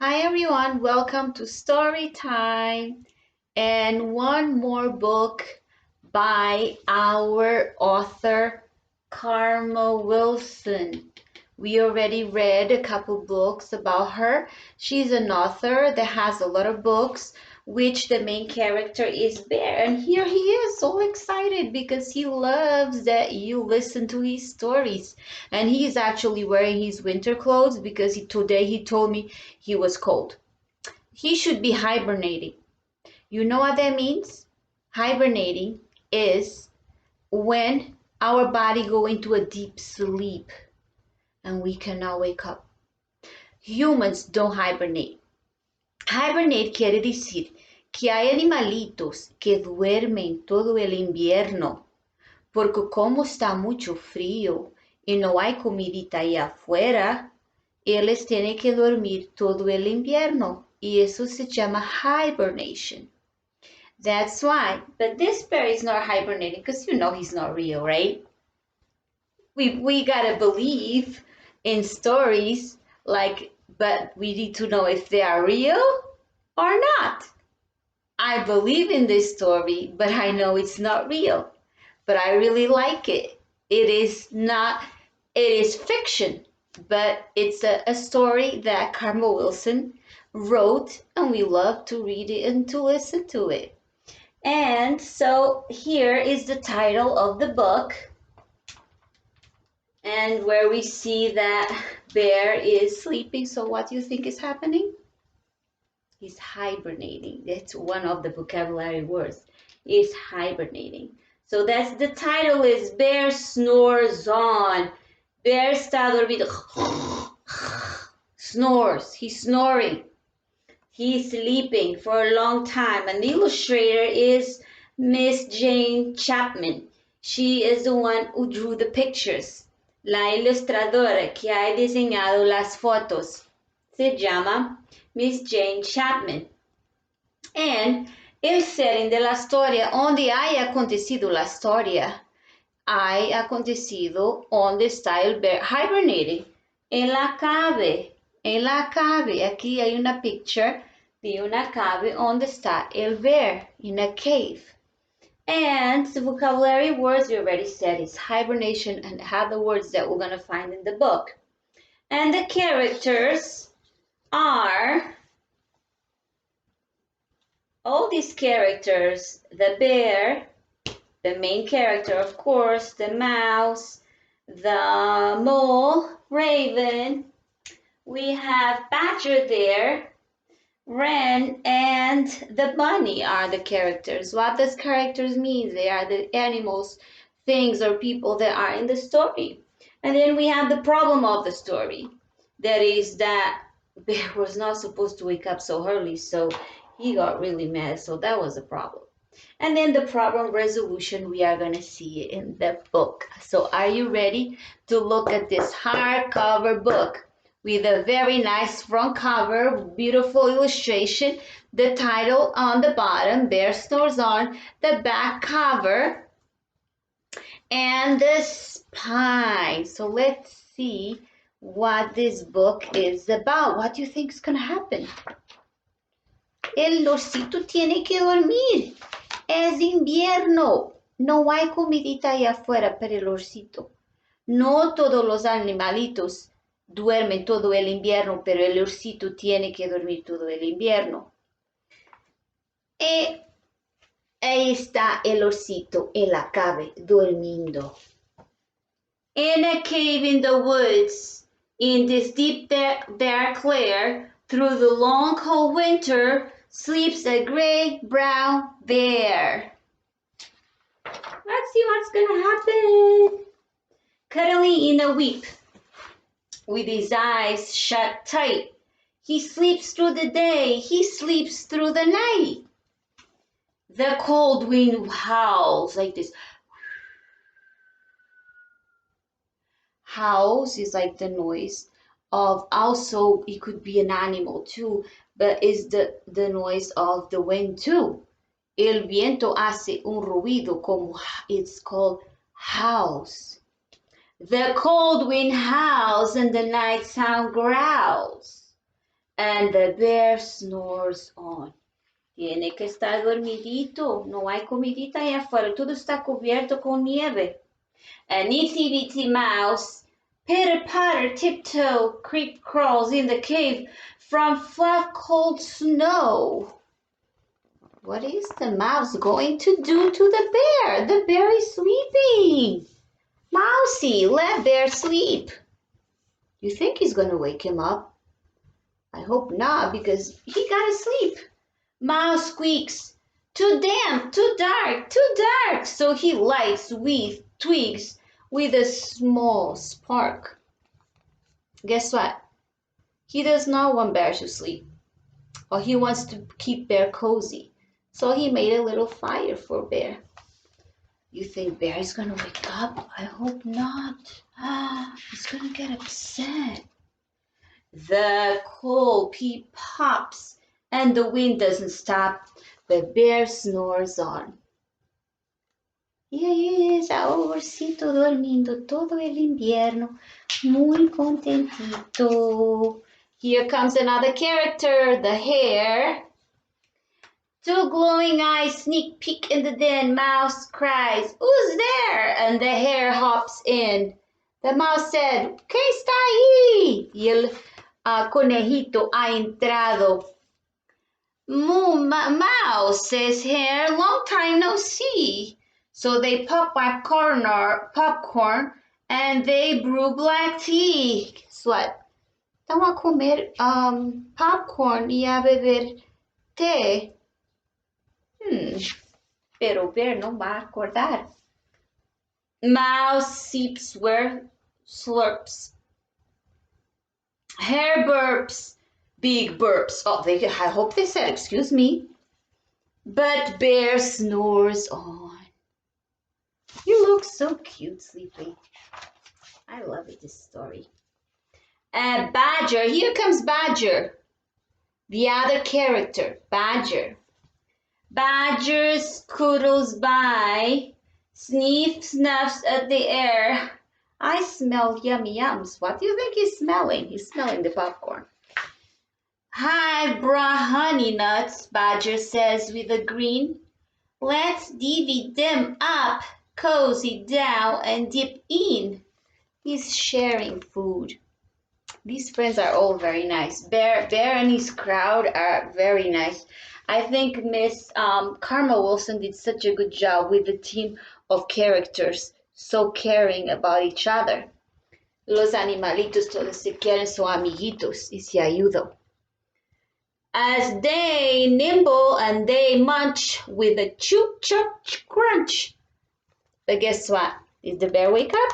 Hi everyone, welcome to Story Time and one more book by our author Karma Wilson. We already read a couple books about her. She's an author that has a lot of books, which the main character is Bear. And here he is, so excited because he loves that you listen to his stories. And he's actually wearing his winter clothes because today he told me he was cold. He should be hibernating. You know what that means? Hibernating is when our body go into a deep sleep and we cannot wake up. Humans don't hibernate. Hibernate quiere decir que hay animalitos que duermen todo el invierno, porque como está mucho frío y no hay comidita allá afuera, ellos tienen que dormir todo el invierno y eso se llama hibernation. That's why. But this bear is not hibernating because you know he's not real, right? We gotta believe in stories but we need to know if they are real or not. I believe in this story, but I know it's not real. But I really like it. It is fiction, but it's a story that Karma Wilson wrote, and we love to read it and to listen to it. And so here is the title of the book, and where we see that Bear is sleeping. So what do you think is happening? He's hibernating. That's one of the vocabulary words, is hibernating. So that's the title is Bear Snores On. Bear está dormido. Snores. He's snoring. He's sleeping for a long time. And the illustrator is Miss Jane Chapman. She is the one who drew the pictures. La ilustradora que ha diseñado las fotos se llama Miss Jane Chapman. And el setting de la historia, donde haya acontecido la historia, ha acontecido donde está el bear hibernating, en la cave. Aquí hay una picture de una cave donde está el bear, in a cave. And the vocabulary words we already said is hibernation and other words that we're going to find in the book. And the characters are all these characters: the bear, the main character, of course, the mouse, the mole, raven. We have Badger there, Wren, and the bunny are the characters. What does characters mean? They are the animals, things, or people that are in the story. And then we have the problem of the story. That is that Bear was not supposed to wake up so early, so he got really mad. So that was a problem. And then the problem resolution, we are going to see it in the book. So are you ready to look at this hardcover book? With a very nice front cover, beautiful illustration, the title on the bottom, Bear Snores On, the back cover, and the spine. So let's see what this book is about. What do you think is going to happen? El osito tiene que dormir. Es invierno. No hay comidita allá afuera para el osito. No todos los animalitos duermen todo el invierno, pero el osito tiene que dormir todo el invierno. Y ahí está el osito en la cave durmiendo. In a cave in the woods, in this deep dark lair, through the long cold winter, sleeps a gray brown bear. Let's see what's gonna happen. Cuddling in a heap, with his eyes shut tight. He sleeps through the day, he sleeps through the night. The cold wind howls like this. Howls is like the noise of, also it could be an animal too, but is the noise of the wind too. El viento hace un ruido, como it's called howls. The cold wind howls and the night sound growls. And the bear snores on. Tiene que estar dormidito. No hay comidita allá afuera. Todo está cubierto con nieve. An itsy bitsy mouse, pitter patter, tiptoe, creep crawls in the cave from flat cold snow. What is the mouse going to do to the bear? The bear is sleeping. Mousy, let bear sleep. You think he's going to wake him up? I hope not, because he got to sleep. Mouse squeaks, too damp, too dark, too dark. So he lights with twigs with a small spark. Guess what? He does not want Bear to sleep, or he wants to keep Bear cozy. So he made a little fire for Bear. You think Bear is gonna wake up? I hope not. He's gonna get upset. The coal pea pops and the wind doesn't stop. The bear snores on. Y ahí es ahorcito dormindo todo el invierno, muy contentito. Here comes another character, the hare. Two glowing eyes sneak peek in the den. Mouse cries, "Who's there?" And the hare hops in. The mouse said, "¿Qué está ahí?" Y el conejito ha entrado. Mouse, says hare, "long time no see." So they pop popcorn and they brew black tea. Guess what? Estão a comer popcorn e a beber té. Pero Bear não vai acordar. Mouse sips where slurps. Hare burps, big burps. Oh, I hope they said, "Excuse me." But Bear snores on. You look so cute, Sleepy. I love it, this story. Badger, here comes Badger. The other character, Badger. Badger scoodles by, snuffs at the air. I smell yummy yums. What do you think he's smelling? He's smelling the popcorn. "Highbrow honey nuts," Badger says with a grin. "Let's divvy them up, cozy down, and dip in." He's sharing food. These friends are all very nice. Bear and his crowd are very nice. I think Miss Karma Wilson did such a good job with the team of characters, so caring about each other. Los animalitos todos se quieren, son amiguitos y se ayudan. As they nibble and they munch with a choop chop crunch. But guess what? Did the bear wake up?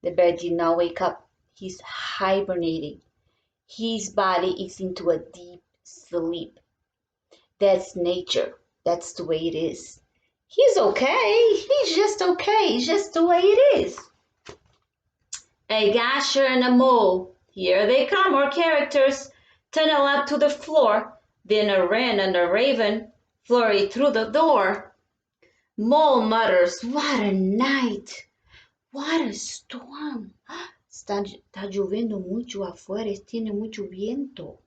The bear did not wake up. He's hibernating. His body is into a deep sleep. That's nature. That's the way it is. He's okay. He's just okay. It's just the way it is. A gasher and a mole. Here they come, more characters. Tunnel up to the floor. Then a wren and a raven flurry through the door. Mole mutters, "What a night! What a storm! Está lloviendo mucho afuera, tiene mucho viento."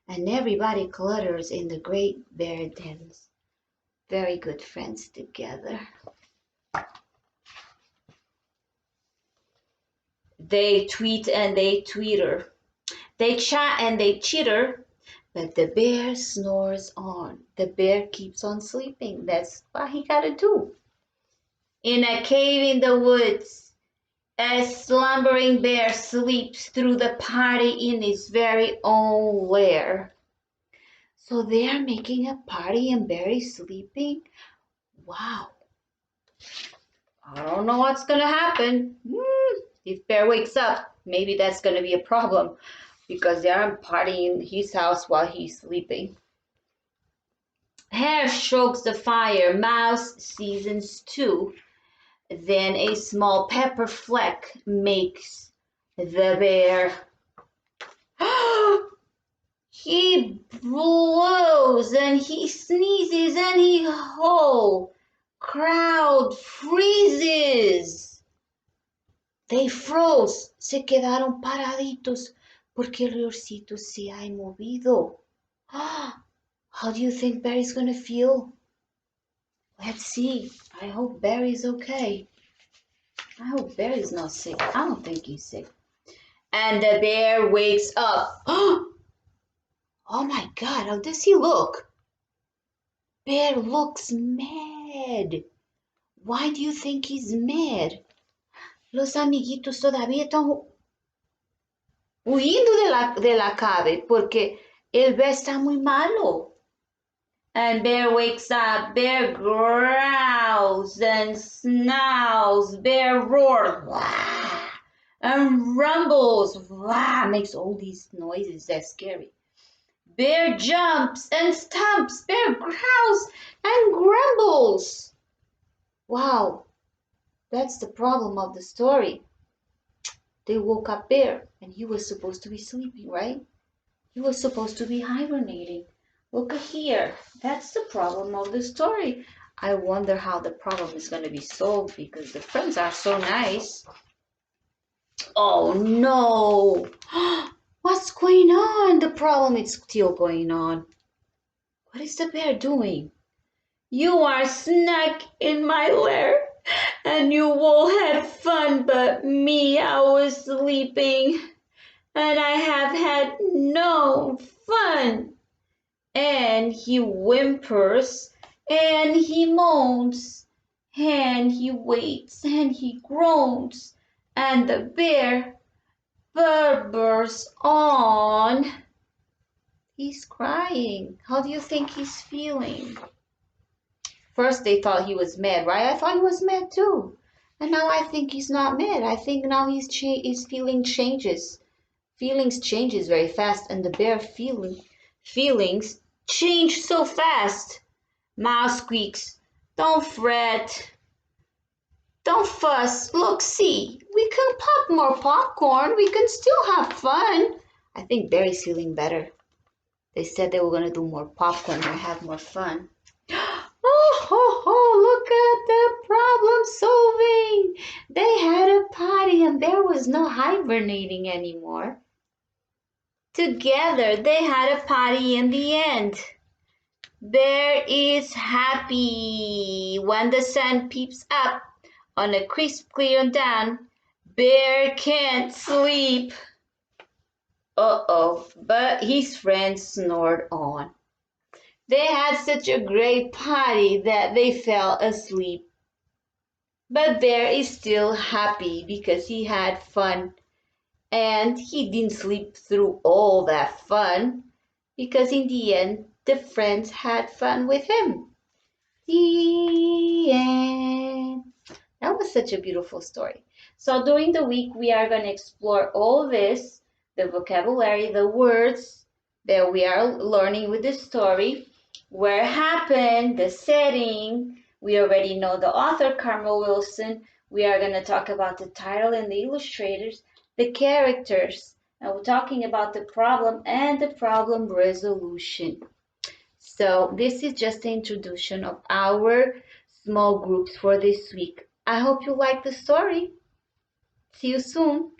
And everybody clutters in the great bear dens. Very good friends together. They tweet and they tweeter. They chat and they chitter. But the bear snores on. The bear keeps on sleeping. That's what he gotta do. In a cave in the woods, a slumbering bear sleeps through the party in his very own lair. So they are making a party and Bear is sleeping? Wow. I don't know what's gonna happen. If Bear wakes up, maybe that's gonna be a problem because they are partying in his house while he's sleeping. Hare strokes the fire, Mouse seasons too. Then a small pepper fleck makes the bear. He blows and he sneezes and he crowd freezes. They froze, se quedaron paraditos porque el leoncito se ha movido. How do you think Barry's gonna feel? Let's see. I hope Barry's okay. I hope Barry's not sick. I don't think he's sick. And the bear wakes up. Oh my God, how does he look? Bear looks mad. Why do you think he's mad? Los amiguitos todavía están huyendo de la cave porque el bear está muy malo. And Bear wakes up, Bear growls and snarls, Bear roars, wah, and rumbles, wah, makes all these noises that's scary. Bear jumps and stomps, Bear growls and grumbles. Wow, that's the problem of the story. They woke up Bear and he was supposed to be sleeping, right? He was supposed to be hibernating. Look at here. That's the problem of the story. I wonder how the problem is going to be solved because the friends are so nice. Oh no. What's going on? The problem is still going on. What is the bear doing? You are snuck in my lair and you all had fun, but me, I was sleeping and I have had no fun. And he whimpers, and he moans, and he waits, and he groans, and the bear burbers on. He's crying. How do you think he's feeling? First they thought he was mad, right? I thought he was mad too. And now I think he's not mad. I think now his feeling changes. Feelings changes very fast, and the bear feelings change so fast. Mouse squeaks, don't fret, don't fuss. Look, see, we can pop more popcorn. We can still have fun. I think Barry's feeling better. They said they were going to do more popcorn and have more fun. Oh, ho, ho, look at the problem solving. They had a party and there was no hibernating anymore. Together, they had a party in the end. Bear is happy when the sun peeps up on a crisp clear dawn. Bear can't sleep. Uh-oh, but his friends snored on. They had such a great party that they fell asleep. But Bear is still happy because he had fun. And he didn't sleep through all that fun because in the end, the friends had fun with him. The end. That was such a beautiful story. So during the week, we are going to explore all this, the vocabulary, the words that we are learning with the story, where it happened, the setting. We already know the author, Carmel Wilson. We are going to talk about the title and the illustrators, the characters, and we're talking about the problem and the problem resolution. So this is just the introduction of our small groups for this week. I hope you like the story. See you soon.